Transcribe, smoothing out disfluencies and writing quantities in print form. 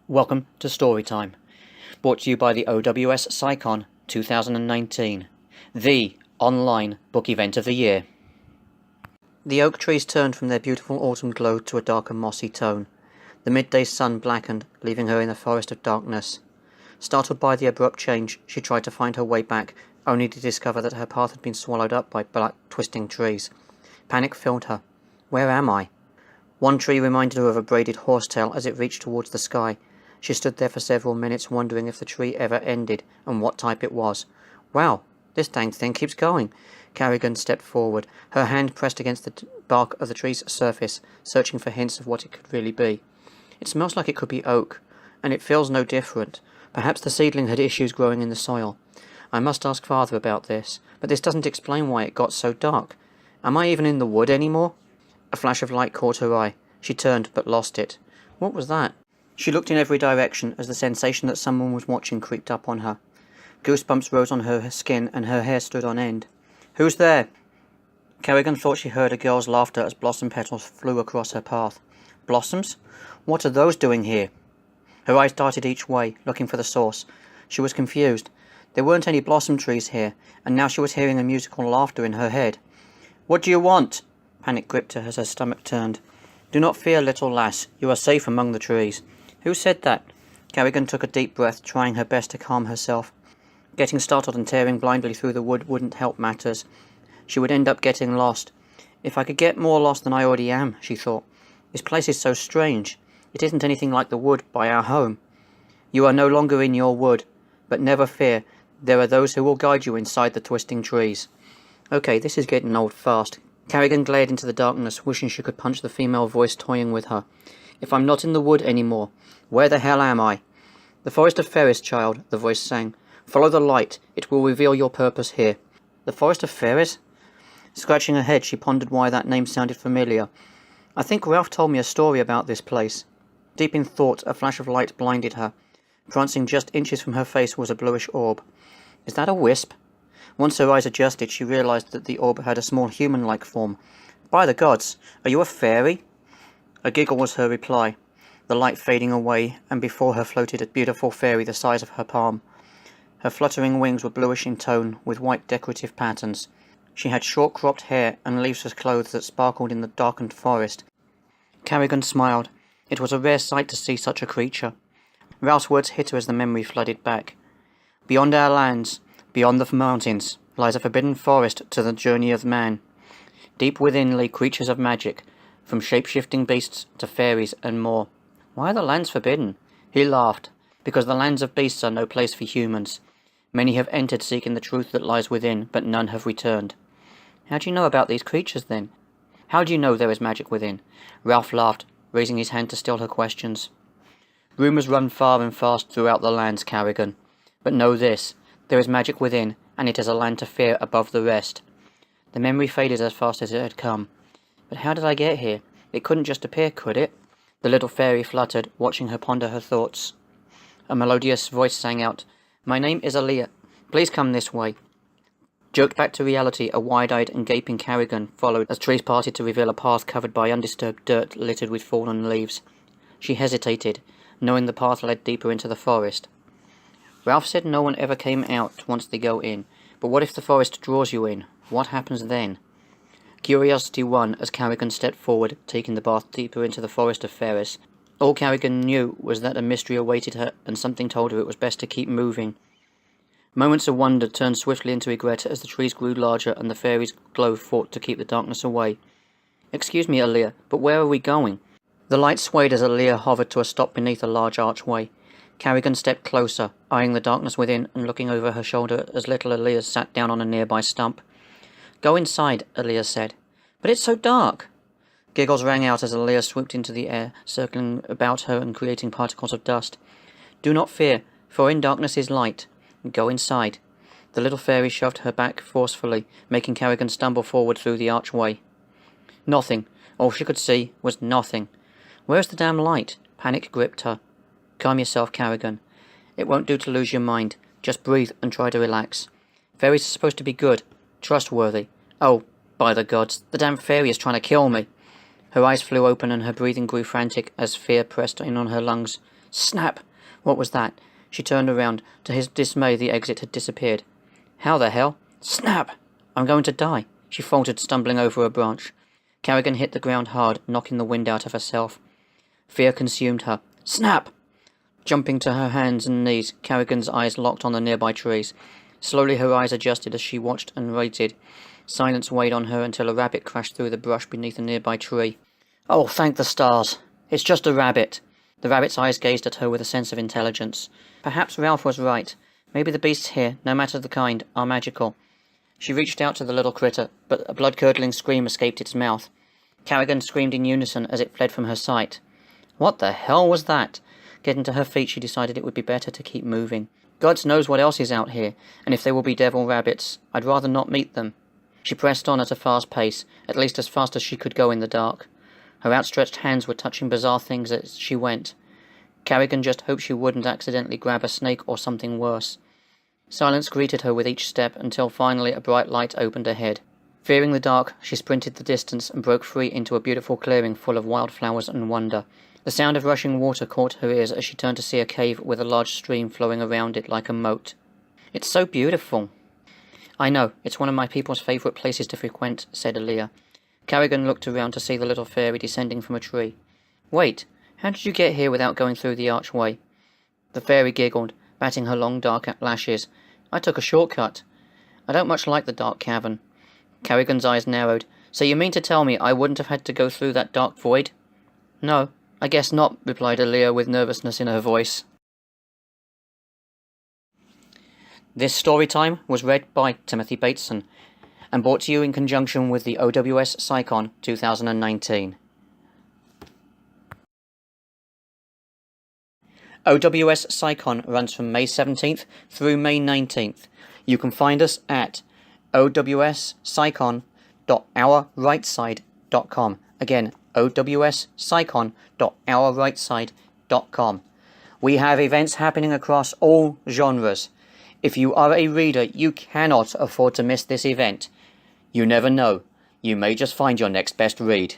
Welcome to Storytime, brought to you by the OWSCyCon2019, the online book event of the year. The oak trees turned from their beautiful autumn glow to a darker mossy tone. The midday sun blackened, leaving her in a forest of darkness. Startled by the abrupt change, she tried to find her way back, only to discover that her path had been swallowed up by black, twisting trees. Panic filled her. Where am I? One tree reminded her of a braided horsetail as it reached towards the sky. She stood there for several minutes, wondering if the tree ever ended, and what type it was. Wow, this dang thing keeps going. Karigan stepped forward, her hand pressed against the bark of the tree's surface, searching for hints of what it could really be. It smells like it could be oak, and it feels no different. Perhaps the seedling had issues growing in the soil. I must ask Father about this, but this doesn't explain why it got so dark. Am I even in the wood anymore? A flash of light caught her eye. She turned, but lost it. What was that? She looked in every direction as the sensation that someone was watching creeped up on her. Goosebumps rose on her skin and her hair stood on end. Who's there? Karigan thought she heard a girl's laughter as blossom petals flew across her path. Blossoms? What are those doing here? Her eyes darted each way, looking for the source. She was confused. There weren't any blossom trees here, and now she was hearing a musical laughter in her head. What do you want? Panic gripped her as her stomach turned. Do not fear, little lass. You are safe among the trees. Who said that? Karigan took a deep breath, trying her best to calm herself. Getting startled and tearing blindly through the wood wouldn't help matters. She would end up getting lost. If I could get more lost than I already am, she thought. This place is so strange. It isn't anything like the wood by our home. You are no longer in your wood, but never fear. There are those who will guide you inside the twisting trees. Okay, this is getting old fast. Karigan glared into the darkness, wishing she could punch the female voice toying with her. If I'm not in the wood anymore, where the hell am I? The Forest of Ferrês, child, the voice sang. Follow the light. It will reveal your purpose here. The Forest of Ferrês? Scratching her head, she pondered why that name sounded familiar. I think Ralph told me a story about this place. Deep in thought, a flash of light blinded her. Prancing just inches from her face was a bluish orb. Is that a wisp? Once her eyes adjusted, she realized that the orb had a small human-like form. By the gods, are you a fairy? A giggle was her reply, the light fading away, and before her floated a beautiful fairy the size of her palm. Her fluttering wings were bluish in tone, with white decorative patterns. She had short-cropped hair and leafless clothes that sparkled in the darkened forest. Karigan smiled. It was a rare sight to see such a creature. Ralph's words hit her as the memory flooded back. Beyond our lands, beyond the mountains, lies a forbidden forest to the journey of man. Deep within lay creatures of magic, from shape-shifting beasts to fairies and more. Why are the lands forbidden? He laughed. Because the lands of beasts are no place for humans. Many have entered seeking the truth that lies within, but none have returned. How do you know about these creatures, then? How do you know there is magic within? Ralph laughed, raising his hand to still her questions. Rumours run far and fast throughout the lands, Karigan. But know this, there is magic within, and it is a land to fear above the rest. The memory faded as fast as it had come. But how did I get here? It couldn't just appear, could it? The little fairy fluttered, watching her ponder her thoughts. A melodious voice sang out, My name is Aaliyah. Please come this way. Jerked back to reality, a wide-eyed and gaping Karigan followed as trees parted to reveal a path covered by undisturbed dirt littered with fallen leaves. She hesitated, knowing the path led deeper into the forest. Ralph said no one ever came out once they go in, but what if the forest draws you in? What happens then? Curiosity won as Karigan stepped forward, taking the path deeper into the Forest of Ferrês. All Karigan knew was that a mystery awaited her, and something told her it was best to keep moving. Moments of wonder turned swiftly into regret as the trees grew larger and the fairies' glow fought to keep the darkness away. Excuse me, Aaliyah, but where are we going? The light swayed as Aaliyah hovered to a stop beneath a large archway. Karigan stepped closer, eyeing the darkness within and looking over her shoulder as little Aaliyah sat down on a nearby stump. Go inside, Aaliyah said. But it's so dark. Giggles rang out as Aaliyah swooped into the air, circling about her and creating particles of dust. Do not fear, for in darkness is light. Go inside. The little fairy shoved her back forcefully, making Karigan stumble forward through the archway. Nothing. All she could see was nothing. Where's the damn light? Panic gripped her. Calm yourself, Karigan. It won't do to lose your mind. Just breathe and try to relax. Fairies are supposed to be good. Trustworthy. Oh, by the gods, the damn fairy is trying to kill me. Her eyes flew open and her breathing grew frantic as fear pressed in on her lungs. Snap! What was that? She turned around. To his dismay, the exit had disappeared. How the hell? Snap! I'm going to die, she faltered, stumbling over a branch. Karigan hit the ground hard, knocking the wind out of herself. Fear consumed her. Snap! Jumping to her hands and knees, Karigan's eyes locked on the nearby trees. Slowly her eyes adjusted as she watched and waited. Silence weighed on her until a rabbit crashed through the brush beneath a nearby tree. Oh, thank the stars! It's just a rabbit! The rabbit's eyes gazed at her with a sense of intelligence. Perhaps Ralph was right. Maybe the beasts here, no matter the kind, are magical. She reached out to the little critter, but a blood-curdling scream escaped its mouth. Karigan screamed in unison as it fled from her sight. What the hell was that? Getting to her feet, she decided it would be better to keep moving. God knows what else is out here, and if they will be devil rabbits, I'd rather not meet them. She pressed on at a fast pace, at least as fast as she could go in the dark. Her outstretched hands were touching bizarre things as she went. Karigan just hoped she wouldn't accidentally grab a snake or something worse. Silence greeted her with each step until finally a bright light opened ahead. Fearing the dark, she sprinted the distance and broke free into a beautiful clearing full of wildflowers and wonder. The sound of rushing water caught her ears as she turned to see a cave with a large stream flowing around it like a moat. It's so beautiful. I know, it's one of my people's favourite places to frequent, said Aaliyah. Karigan looked around to see the little fairy descending from a tree. Wait, how did you get here without going through the archway? The fairy giggled, batting her long dark lashes. I took a shortcut. I don't much like the dark cavern. Karigan's eyes narrowed. So you mean to tell me I wouldn't have had to go through that dark void? No, I guess not, replied Aaliyah with nervousness in her voice. This story time was read by Timothy Bateson and brought to you in conjunction with the OWSCyCon 2019. OWSCyCon runs from May 17th through May 19th. You can find us at OWSCyCon.OurRightSide.com. Again, OWSCyCon.OurRightSide.com. We have events happening across all genres. If you are a reader, you cannot afford to miss this event. You never know. You may just find your next best read.